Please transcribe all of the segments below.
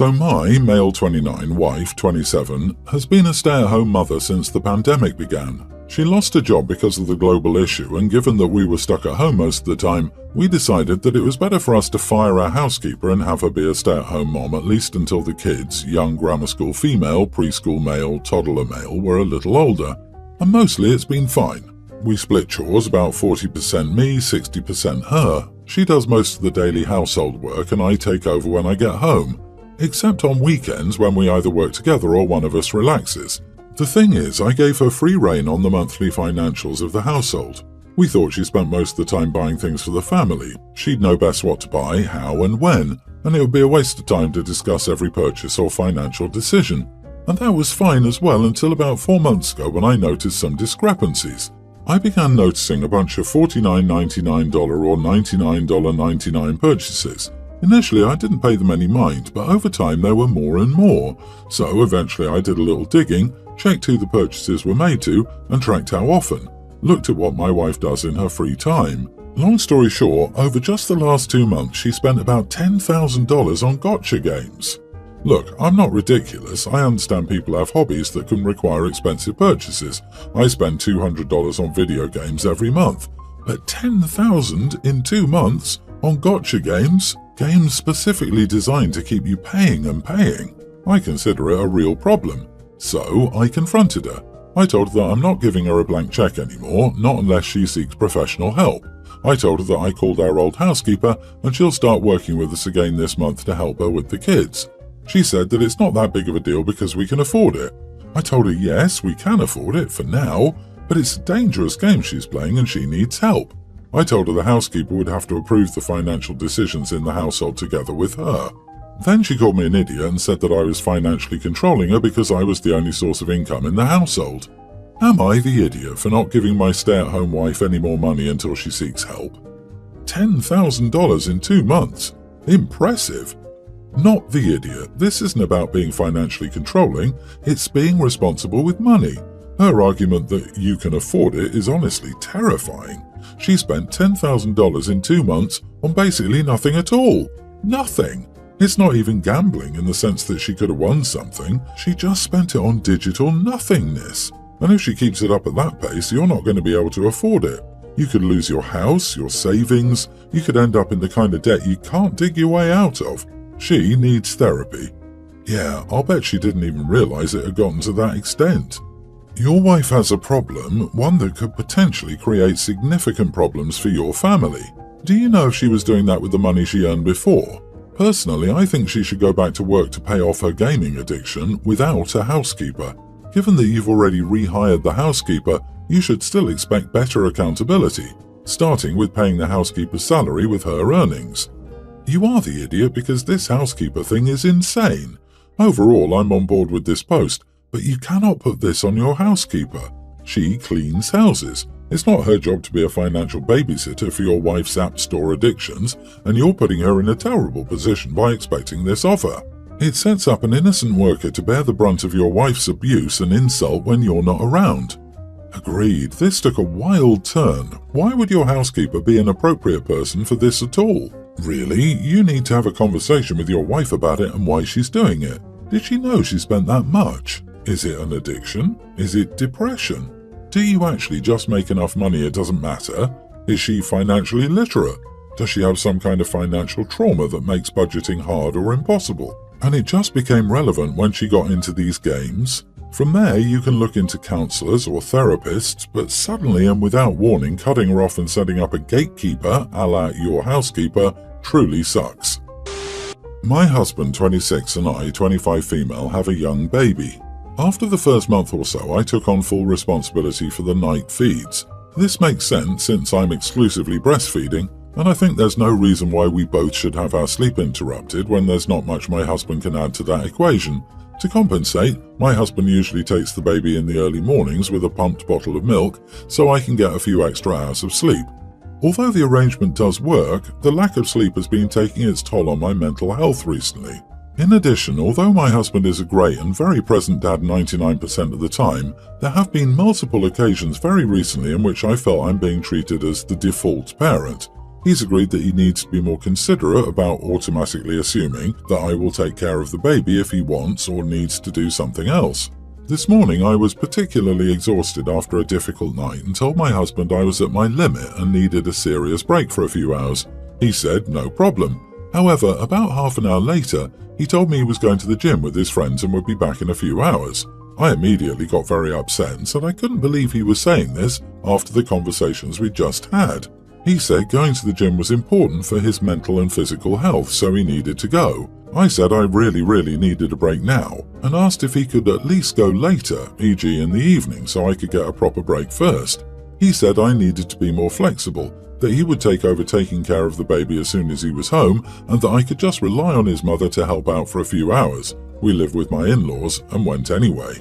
So my, male 29, wife, 27, has been a stay-at-home mother since the pandemic began. She lost her job because of the global issue, and given that we were stuck at home most of the time, we decided that it was better for us to fire our housekeeper and have her be a stay-at-home mom at least until the kids, young grammar school female, preschool male, toddler male, were a little older. And mostly it's been fine. We split chores, about 40% me, 60% her. She does most of the daily household work and I take over when I get home, except on weekends when we either work together or one of us relaxes. The thing is, I gave her free rein on the monthly financials of the household. We thought she spent most of the time buying things for the family. She'd know best what to buy, how and when, and it would be a waste of time to discuss every purchase or financial decision. And that was fine as well until about 4 months ago when I noticed some discrepancies. I began noticing a bunch of $49.99 or $99.99 purchases. Initially, I didn't pay them any mind, but over time there were more and more. So eventually I did a little digging, checked who the purchases were made to, and tracked how often. Looked at what my wife does in her free time. Long story short, over just the last 2 months she spent about $10,000 on gotcha games. Look, I'm not ridiculous. I understand people have hobbies that can require expensive purchases. I spend $200 on video games every month. But $10,000 in 2 months on gotcha games? Games specifically designed to keep you paying and paying. I consider it a real problem. So I confronted her. I told her that I'm not giving her a blank check anymore, not unless she seeks professional help. I told her that I called our old housekeeper and she'll start working with us again this month to help her with the kids. She said that it's not that big of a deal because we can afford it. I told her yes, we can afford it for now, but it's a dangerous game she's playing and she needs help. I told her the housekeeper would have to approve the financial decisions in the household together with her. Then she called me an idiot and said that I was financially controlling her because I was the only source of income in the household. Am I the idiot for not giving my stay-at-home wife any more money until she seeks help? $10,000 in 2 months. Impressive. Not the idiot. This isn't about being financially controlling, it's being responsible with money. Her argument that you can afford it is honestly terrifying. She spent $10,000 in 2 months on basically nothing at all. Nothing. It's not even gambling in the sense that she could have won something. She just spent it on digital nothingness. And if she keeps it up at that pace, you're not going to be able to afford it. You could lose your house, your savings. You could end up in the kind of debt you can't dig your way out of. She needs therapy. Yeah, I'll bet she didn't even realize it had gotten to that extent. Your wife has a problem, one that could potentially create significant problems for your family. Do you know if she was doing that with the money she earned before? Personally, I think she should go back to work to pay off her gaming addiction without a housekeeper. Given that you've already rehired the housekeeper, you should still expect better accountability, starting with paying the housekeeper's salary with her earnings. You are the idiot because this housekeeper thing is insane. Overall, I'm on board with this post, but you cannot put this on your housekeeper. She cleans houses. It's not her job to be a financial babysitter for your wife's app store addictions, and you're putting her in a terrible position by expecting this of her. It sets up an innocent worker to bear the brunt of your wife's abuse and insult when you're not around. Agreed, this took a wild turn. Why would your housekeeper be an appropriate person for this at all? Really, you need to have a conversation with your wife about it and why she's doing it. Did she know she spent that much? Is it an addiction? Is it depression? Do you actually just make enough money it doesn't matter? Is she financially literate? Does she have some kind of financial trauma that makes budgeting hard or impossible? And it just became relevant when she got into these games. From there, you can look into counselors or therapists, but suddenly and without warning, cutting her off and setting up a gatekeeper, a la your housekeeper, truly sucks. My husband, 26, and I, 25 female, have a young baby. After the first month or so, I took on full responsibility for the night feeds. This makes sense since I'm exclusively breastfeeding, and I think there's no reason why we both should have our sleep interrupted when there's not much my husband can add to that equation. To compensate, my husband usually takes the baby in the early mornings with a pumped bottle of milk, so I can get a few extra hours of sleep. Although the arrangement does work, the lack of sleep has been taking its toll on my mental health recently. In addition, although my husband is a great and very present dad 99% of the time, there have been multiple occasions very recently in which I felt I'm being treated as the default parent. He's agreed that he needs to be more considerate about automatically assuming that I will take care of the baby if he wants or needs to do something else. This morning I was particularly exhausted after a difficult night and told my husband I was at my limit and needed a serious break for a few hours. He said no problem. However, about half an hour later, he told me he was going to the gym with his friends and would be back in a few hours. I immediately got very upset and said I couldn't believe he was saying this after the conversations we just had. He said going to the gym was important for his mental and physical health, so he needed to go. I said I really needed a break now and asked if he could at least go later, e.g. in the evening, so I could get a proper break first. He said I needed to be more flexible, that he would take over taking care of the baby as soon as he was home, and that I could just rely on his mother to help out for a few hours. We live with my in-laws and went anyway.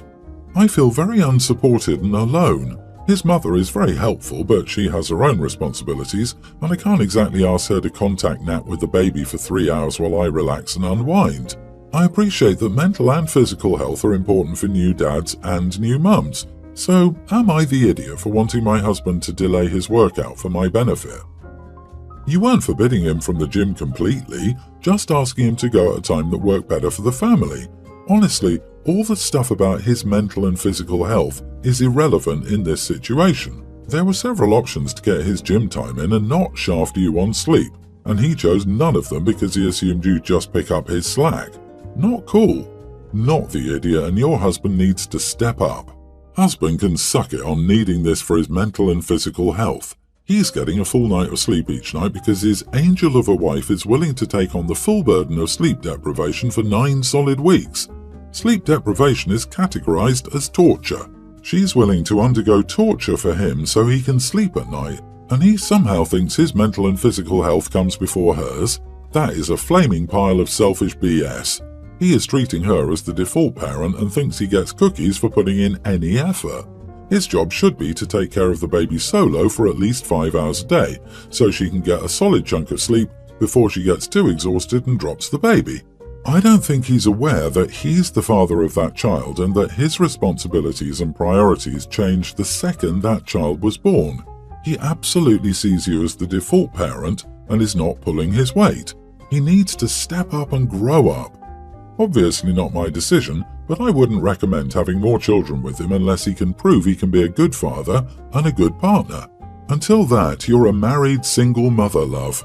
I feel very unsupported and alone. His mother is very helpful, but she has her own responsibilities, and I can't exactly ask her to contact nap with the baby for 3 hours while I relax and unwind. I appreciate that mental and physical health are important for new dads and new mums. So, am I the idiot for wanting my husband to delay his workout for my benefit? You weren't forbidding him from the gym completely, just asking him to go at a time that worked better for the family. Honestly, all the stuff about his mental and physical health is irrelevant in this situation. There were several options to get his gym time in and not shaft you on sleep, and he chose none of them because he assumed you'd just pick up his slack. Not cool. Not the idiot, and your husband needs to step up. Husband can suck it on needing this for his mental and physical health. He's getting a full night of sleep each night because his angel of a wife is willing to take on the full burden of sleep deprivation for 9 solid weeks. Sleep deprivation is categorized as torture. She's willing to undergo torture for him so he can sleep at night, and he somehow thinks his mental and physical health comes before hers. That is a flaming pile of selfish BS. He is treating her as the default parent and thinks he gets cookies for putting in any effort. His job should be to take care of the baby solo for at least 5 hours a day, so she can get a solid chunk of sleep before she gets too exhausted and drops the baby. I don't think he's aware that he's the father of that child and that his responsibilities and priorities changed the second that child was born. He absolutely sees you as the default parent and is not pulling his weight. He needs to step up and grow up. Obviously not my decision, but I wouldn't recommend having more children with him unless he can prove he can be a good father and a good partner. Until that, you're a married single mother, love.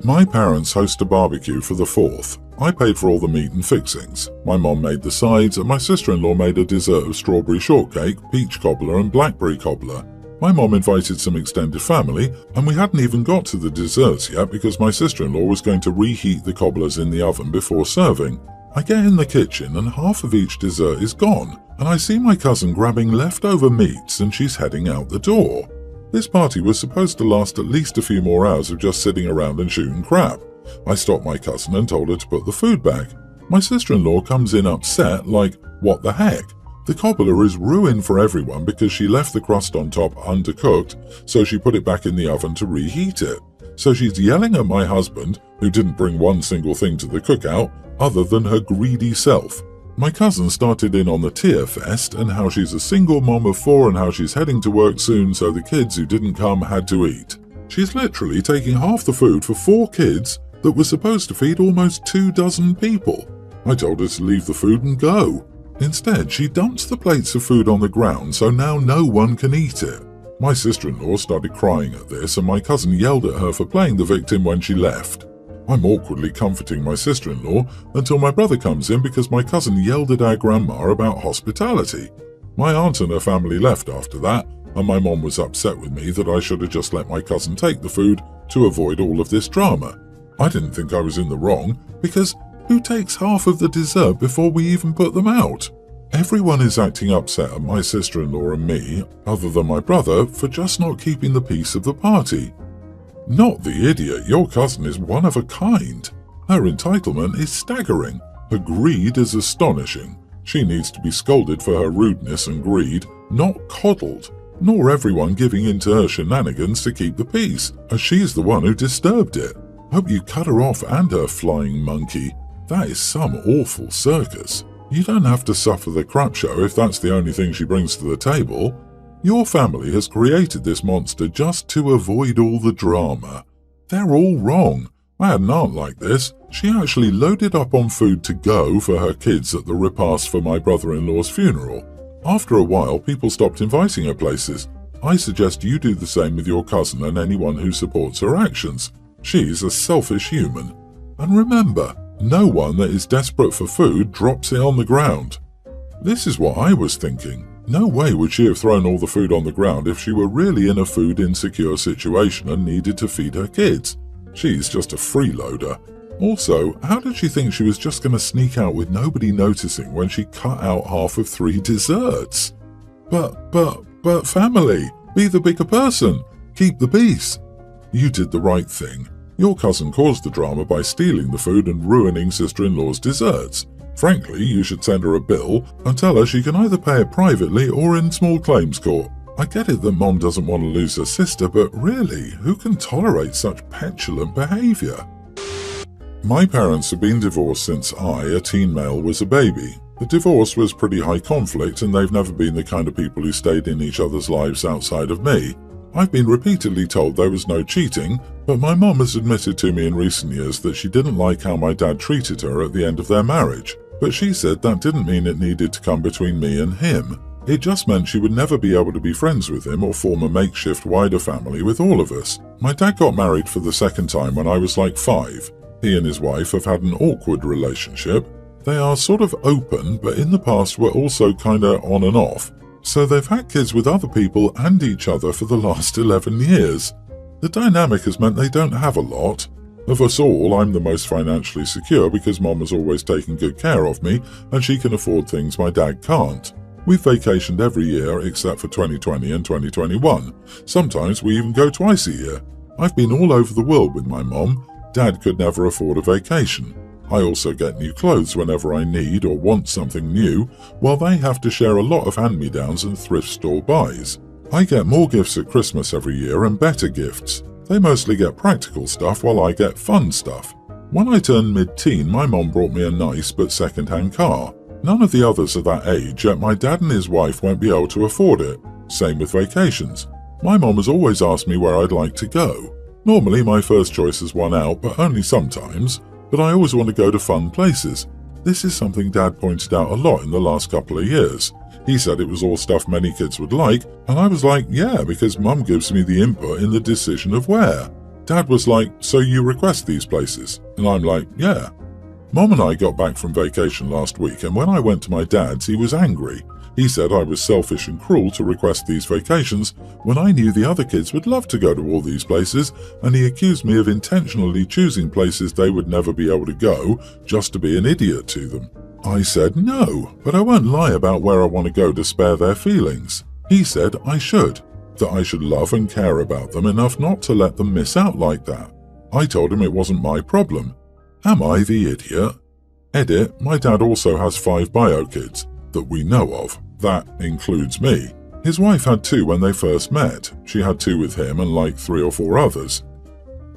My parents host a barbecue for the 4th. I paid for all the meat and fixings. My mom made the sides and my sister-in-law made a dessert of strawberry shortcake, peach cobbler and blackberry cobbler. My mom invited some extended family, and we hadn't even got to the desserts yet because my sister-in-law was going to reheat the cobblers in the oven before serving. I get in the kitchen and half of each dessert is gone, and I see my cousin grabbing leftover meats and she's heading out the door. This party was supposed to last at least a few more hours of just sitting around and shooting crap. I stopped my cousin and told her to put the food back. My sister-in-law comes in upset, like, what the heck? The cobbler is ruined for everyone because she left the crust on top undercooked, so she put it back in the oven to reheat it. So she's yelling at my husband, who didn't bring one single thing to the cookout other than her greedy self. My cousin started in on the tear fest and how she's a single mom of 4 and how she's heading to work soon, so the kids who didn't come had to eat. She's literally taking half the food for 4 kids that was supposed to feed almost 24 people. I told her to leave the food and go. Instead, she dumps the plates of food on the ground so now no one can eat it. My sister-in-law started crying at this and my cousin yelled at her for playing the victim when she left. I'm awkwardly comforting my sister-in-law until my brother comes in because my cousin yelled at our grandma about hospitality. My aunt and her family left after that, and my mom was upset with me that I should have just let my cousin take the food to avoid all of this drama. I didn't think I was in the wrong, because who takes half of the dessert before we even put them out? Everyone is acting upset at my sister-in-law and me, other than my brother, for just not keeping the peace of the party. Not the idiot, your cousin is one of a kind. Her entitlement is staggering. Her greed is astonishing. She needs to be scolded for her rudeness and greed, not coddled. Nor everyone giving in to her shenanigans to keep the peace, as she's the one who disturbed it. Hope you cut her off and her flying monkey. That is some awful circus. You don't have to suffer the crap show if that's the only thing she brings to the table. Your family has created this monster just to avoid all the drama. They're all wrong. I had an aunt like this. She actually loaded up on food to go for her kids at the repast for my brother-in-law's funeral. After a while, people stopped inviting her places. I suggest you do the same with your cousin and anyone who supports her actions. She's a selfish human. And remember, no one that is desperate for food drops it on the ground. This is what I was thinking. No way would she have thrown all the food on the ground if she were really in a food insecure situation and needed to feed her kids. She's just a freeloader. Also, how did she think she was just going to sneak out with nobody noticing when she cut out half of 3 desserts? But family, be the bigger person. Keep the peace. You did the right thing. Your cousin caused the drama by stealing the food and ruining sister-in-law's desserts. Frankly, you should send her a bill and tell her she can either pay it privately or in small claims court. I get it that Mom doesn't want to lose her sister, but really, who can tolerate such petulant behaviour? My parents have been divorced since I, a teen male, was a baby. The divorce was pretty high conflict and they've never been the kind of people who stayed in each other's lives outside of me. I've been repeatedly told there was no cheating, but my mom has admitted to me in recent years that she didn't like how my dad treated her at the end of their marriage. But she said that didn't mean it needed to come between me and him. It just meant she would never be able to be friends with him or form a makeshift wider family with all of us. My dad got married for the second time when I was like 5. He and his wife have had an awkward relationship. They are sort of open, but in the past were also kinda on and off. So they've had kids with other people and each other for the last 11 years. The dynamic has meant they don't have a lot. Of us all, I'm the most financially secure because Mom has always taken good care of me and she can afford things my dad can't. We've vacationed every year except for 2020 and 2021. Sometimes we even go twice a year. I've been all over the world with my mom. Dad could never afford a vacation. I also get new clothes whenever I need or want something new, while they have to share a lot of hand-me-downs and thrift store buys. I get more gifts at Christmas every year and better gifts. They mostly get practical stuff while I get fun stuff. When I turned mid-teen, my mom brought me a nice but second-hand car. None of the others are that age, yet my dad and his wife won't be able to afford it. Same with vacations. My mom has always asked me where I'd like to go. Normally my first choice is one out, but only sometimes. But I always want to go to fun places. This is something Dad pointed out a lot in the last couple of years. He said it was all stuff many kids would like, and I was like, yeah, because Mum gives me the input in the decision of where. Dad was like, so you request these places? And I'm like, yeah. Mom and I got back from vacation last week, and when I went to my dad's, he was angry. He said I was selfish and cruel to request these vacations when I knew the other kids would love to go to all these places, and he accused me of intentionally choosing places they would never be able to go just to be an idiot to them. I said no, but I won't lie about where I want to go to spare their feelings. He said I should, that I should love and care about them enough not to let them miss out like that. I told him it wasn't my problem. Am I the idiot? Edit, my dad also has 5 bio kids, that we know of. That includes me. His wife had 2 when they first met. She had 2 with him and like 3 or 4 others.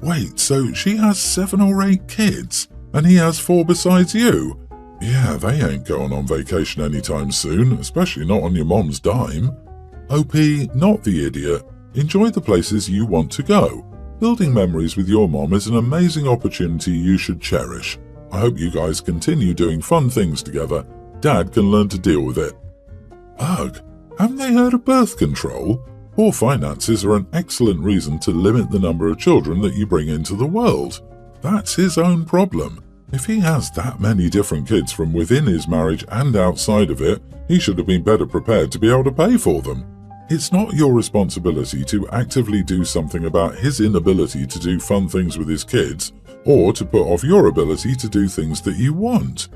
Wait, so she has 7 or 8 kids, and he has 4 besides you? Yeah, they ain't going on vacation anytime soon, especially not on your mom's dime. OP, not the idiot. Enjoy the places you want to go. Building memories with your mom is an amazing opportunity you should cherish. I hope you guys continue doing fun things together. Dad can learn to deal with it. Ugh, haven't they heard of birth control? Poor finances are an excellent reason to limit the number of children that you bring into the world. That's his own problem. If he has that many different kids from within his marriage and outside of it, he should have been better prepared to be able to pay for them. It's not your responsibility to actively do something about his inability to do fun things with his kids, or to put off your ability to do things that you want.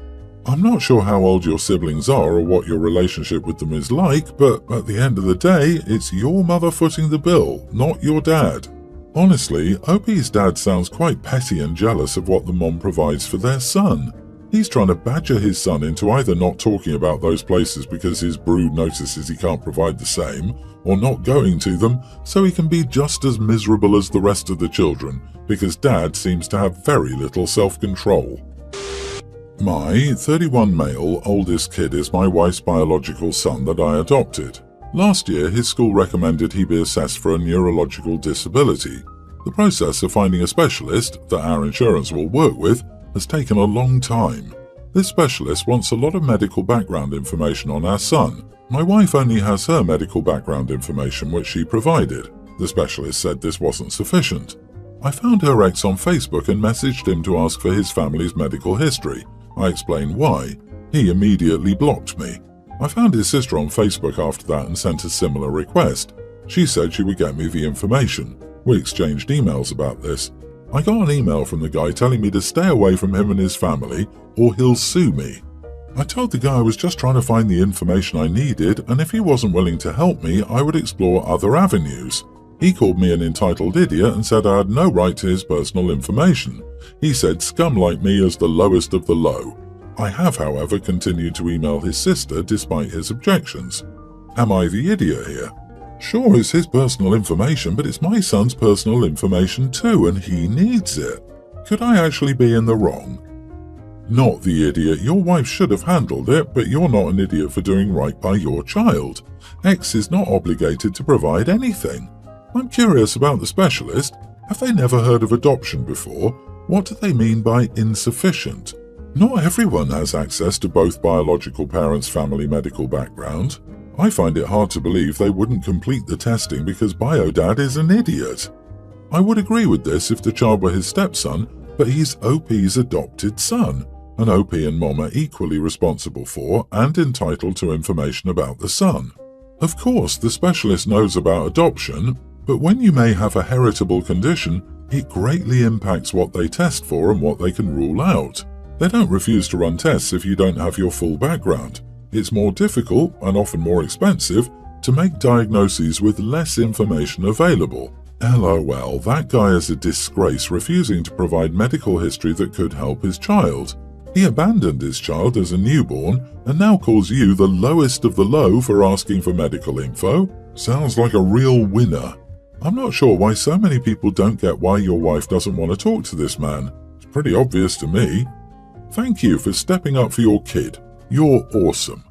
I'm not sure how old your siblings are or what your relationship with them is like, but at the end of the day, it's your mother footing the bill, not your dad. Honestly, OP's dad sounds quite petty and jealous of what the mom provides for their son. He's trying to badger his son into either not talking about those places because his brood notices he can't provide the same, or not going to them so he can be just as miserable as the rest of the children, because dad seems to have very little self-control. My 31 male oldest kid is my wife's biological son that I adopted. Last year, his school recommended he be assessed for a neurological disability. The process of finding a specialist that our insurance will work with has taken a long time. This specialist wants a lot of medical background information on our son. My wife only has her medical background information, which she provided. The specialist said this wasn't sufficient. I found her ex on Facebook and messaged him to ask for his family's medical history. I explained why. He immediately blocked me. I found his sister on Facebook after that and sent a similar request. She said she would get me the information. We exchanged emails about this. I got an email from the guy telling me to stay away from him and his family or he'll sue me. I told the guy I was just trying to find the information I needed, and if he wasn't willing to help me, I would explore other avenues. He called me an entitled idiot and said I had no right to his personal information. He said scum like me is the lowest of the low. I have, however, continued to email his sister despite his objections. Am I the idiot here? Sure, it's his personal information, but it's my son's personal information too, and he needs it. Could I actually be in the wrong? Not the idiot. Your wife should have handled it, but you're not an idiot for doing right by your child. X is not obligated to provide anything. I'm curious about the specialist. Have they never heard of adoption before? What do they mean by insufficient? Not everyone has access to both biological parents' family medical background. I find it hard to believe they wouldn't complete the testing because bio-dad is an idiot. I would agree with this if the child were his stepson, but he's OP's adopted son, and OP and Mom are equally responsible for and entitled to information about the son. Of course, the specialist knows about adoption, but when you may have a heritable condition, it greatly impacts what they test for and what they can rule out. They don't refuse to run tests if you don't have your full background. It's more difficult, and often more expensive, to make diagnoses with less information available. LOL, that guy is a disgrace, refusing to provide medical history that could help his child. He abandoned his child as a newborn and now calls you the lowest of the low for asking for medical info. Sounds like a real winner. I'm not sure why so many people don't get why your wife doesn't want to talk to this man. It's pretty obvious to me. Thank you for stepping up for your kid. You're awesome.